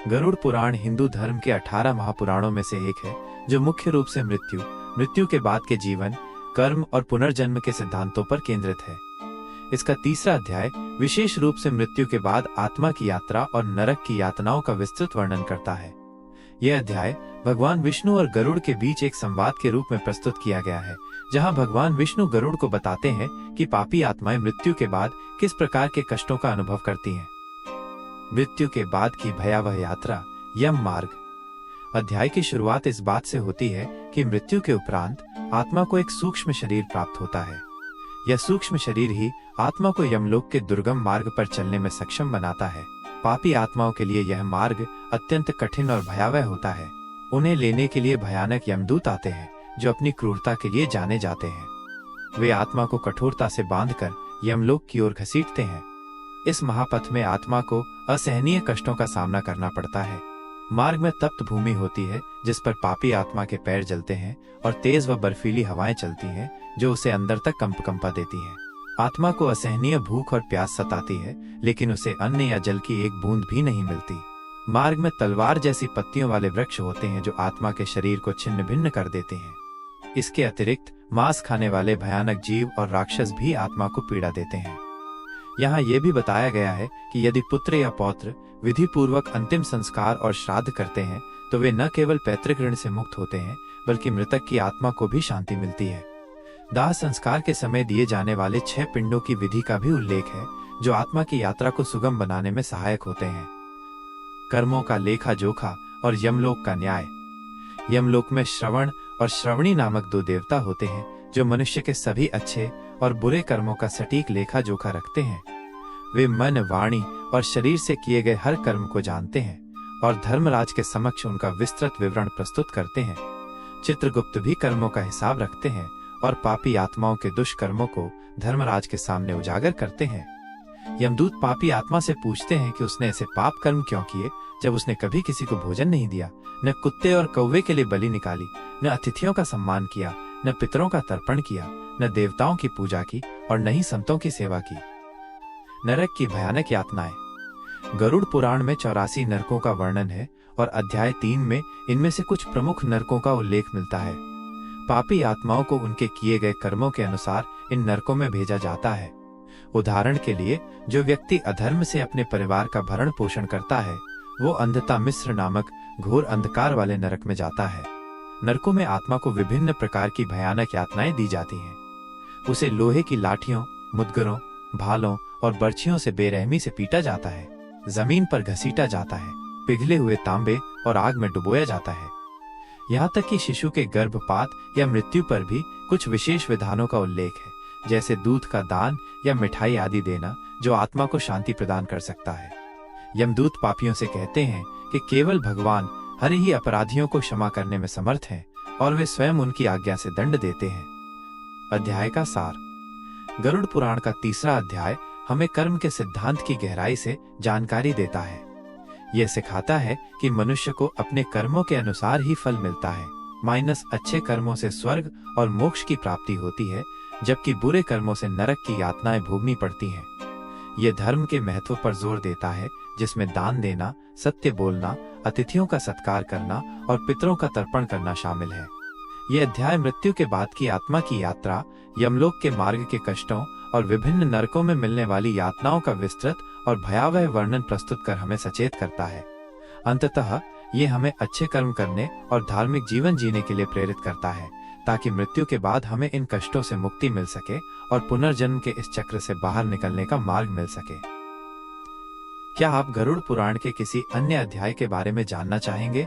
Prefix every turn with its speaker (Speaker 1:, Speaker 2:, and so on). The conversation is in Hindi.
Speaker 1: गरुड़ पुराण हिंदू धर्म के 18 महापुराणों में से एक है, जो मुख्य रूप से मृत्यु के बाद के जीवन, कर्म और पुनर्जन्म के सिद्धांतों पर केंद्रित है। इसका तीसरा अध्याय विशेष रूप से मृत्यु के बाद आत्मा की यात्रा और नरक की यातनाओं का विस्तृत वर्णन करता है। यह अध्याय भगवान विष्णु और गरुड़ के बीच एक संवाद के रूप में प्रस्तुत किया गया है, जहां भगवान विष्णु गरुड़ को बताते हैं कि पापी आत्माएं मृत्यु के बाद किस प्रकार के कष्टों का अनुभव करती हैं। मृत्यु के बाद की भयावह यात्रा, यम मार्ग। अध्याय की शुरुआत इस बात से होती है कि मृत्यु के उपरांत आत्मा को एक सूक्ष्म शरीर प्राप्त होता है। यह सूक्ष्म शरीर ही आत्मा को यमलोक के दुर्गम मार्ग पर चलने में सक्षम बनाता है। पापी आत्माओं के लिए यह मार्ग अत्यंत कठिन और भयावह होता है। उन्हें लेने के लिए भयानक यमदूत आते हैं, जो अपनी क्रूरता के लिए जाने जाते हैं। वे आत्मा को कठोरता से बांधकर यमलोक की ओर घसीटते हैं। इस महापथ में आत्मा को असहनीय कष्टों का सामना करना पड़ता है। मार्ग में तप्त भूमि होती है, जिस पर पापी आत्मा के पैर जलते हैं और तेज व बर्फीली हवाएं चलती हैं, जो उसे अंदर तक कंपा देती हैं। आत्मा को असहनीय भूख और प्यास सताती है, लेकिन उसे अन्न या जल की एक बूंद भी नहीं मिलती। मार्ग में तलवार जैसी पत्तियों वाले वृक्ष होते हैं, जो आत्मा के शरीर को छिन्न भिन्न कर देते हैं। इसके अतिरिक्त मांस खाने वाले भयानक जीव और राक्षस भी आत्मा को पीड़ा देते हैं। यहाँ यह भी बताया गया है कि यदि पुत्र या पौत्र विधि पूर्वक अंतिम संस्कार और श्राद्ध करते हैं, तो वे न केवल पैतृक ऋण से मुक्त होते हैं, बल्कि मृतक की आत्मा को भी शांति मिलती है। दाह संस्कार के समय दिए जाने वाले 6 पिंडों की विधि का भी उल्लेख है, जो आत्मा की यात्रा को सुगम बनाने में सहायक होते हैं। कर्मों का लेखा जोखा और यमलोक का न्याय। यमलोक में श्रवण और श्रवणी नामक 2 देवता होते हैं, जो मनुष्य के सभी अच्छे और बुरे कर्मों का सटीक लेखा जोखा रखते हैं। वे मन, वाणी और शरीर से किए गए हर कर्म को जानते हैं और धर्मराज के समक्ष उनका विस्तृत विवरण प्रस्तुत करते हैं। चित्रगुप्त भी कर्मों का हिसाब रखते हैं और पापी आत्माओं के दुष्कर्मों को धर्मराज के सामने उजागर करते हैं। यमदूत पापी आत्मा से पूछते हैं कि उसने ऐसे पाप कर्म क्यों किए, जब उसने कभी किसी को भोजन नहीं दिया, न कुत्ते और कौवे के लिए बलि निकाली, न अतिथियों का सम्मान किया, न पितरों का तर्पण किया, न देवताओं की पूजा की और न ही संतों की सेवा की। नरक की भयानक यातनाएं। गरुड़ पुराण में 84 नरकों का वर्णन है और अध्याय 3 में इनमें से कुछ प्रमुख नरकों का उल्लेख मिलता है। पापी आत्माओं को उनके किए गए कर्मों के अनुसार इन नरकों में भेजा जाता है। उदाहरण के लिए, जो व्यक्ति अधर्म से अपने परिवार का भरण पोषण करता है, वो अंधता मिस्र नामक घोर अंधकार वाले नरक में जाता है। नरकों में आत्मा को विभिन्न प्रकार की भयानक यातनाएं दी जाती हैं। उसे लोहे की लाठियों, मुदगरों, भालों और बर्छियों से बेरहमी से पीटा जाता है, जमीन पर घसीटा जाता है, पिघले हुए तांबे और आग में डुबोया जाता है। यहाँ तक कि शिशु के गर्भपात या मृत्यु पर भी कुछ विशेष विधानों का उल्लेख है, जैसे दूध का दान या मिठाई आदि देना, जो आत्मा को शांति प्रदान कर सकता है। यमदूत पापियों से कहते हैं कि केवल भगवान हर ही अपराधियों को क्षमा करने में समर्थ हैं और वे स्वयं उनकी आज्ञा से दंड देते हैं। अध्याय का सार। गरुड़ पुराण का तीसरा अध्याय हमें कर्म के सिद्धांत की गहराई से जानकारी देता है। यह सिखाता है कि मनुष्य को अपने कर्मों के अनुसार ही फल मिलता है, माइनस अच्छे कर्मों से स्वर्ग और मोक्ष की प्राप्ति होती है, जबकि बुरे कर्मों से नरक की यातनाएं भोगनी पड़ती हैं। यह धर्म के महत्व पर जोर देता है, जिसमें दान देना, सत्य बोलना, अतिथियों का सत्कार करना और पितरों का तर्पण करना शामिल है। यह अध्याय मृत्यु के बाद की आत्मा की यात्रा, यमलोक के मार्ग के कष्टों और विभिन्न नरकों में मिलने वाली यातनाओं का विस्तृत और भयावह वर्णन प्रस्तुत कर हमें सचेत करता है। अंततः ये हमें अच्छे कर्म करने और धार्मिक जीवन जीने के लिए प्रेरित करता है, ताकि मृत्यु के बाद हमें इन कष्टों से मुक्ति मिल सके और पुनर्जन्म के इस चक्र से बाहर निकलने का मार्ग मिल सके। क्या आप गरुड़ पुराण के किसी अन्य अध्याय के बारे में जानना चाहेंगे?